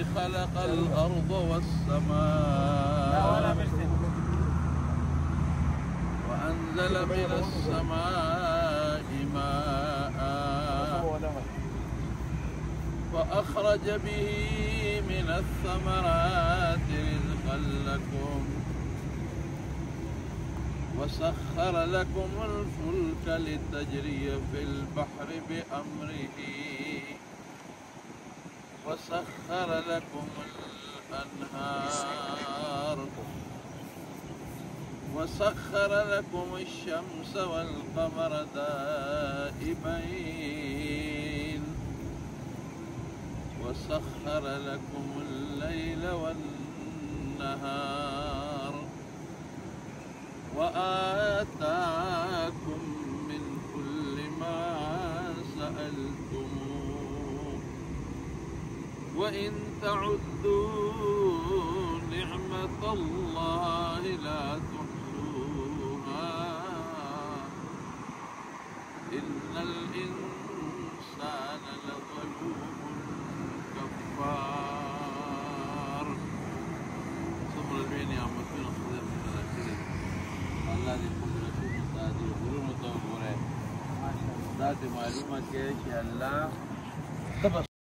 الذي خلق الأرض والسماء وأنزل من السماء ماء فأخرج به من الثمرات رزقا لكم وسخر لكم الفلك لتجري في البحر بأمره وسخر لكم الأنهار وسخر لكم الشمس والقمر دائبين وسخر لكم الليل والنهار وآتاكم من كل ما سألتموه وإن تعدوا نعمة الله لا تحصوها إن الإنسان لظلوم كفار. صبر البين يا عمتنا خذ من الأخير الله دې قدرتونو ته دې غرونو ته وګورئ دا دې معلومه کړئ چې الله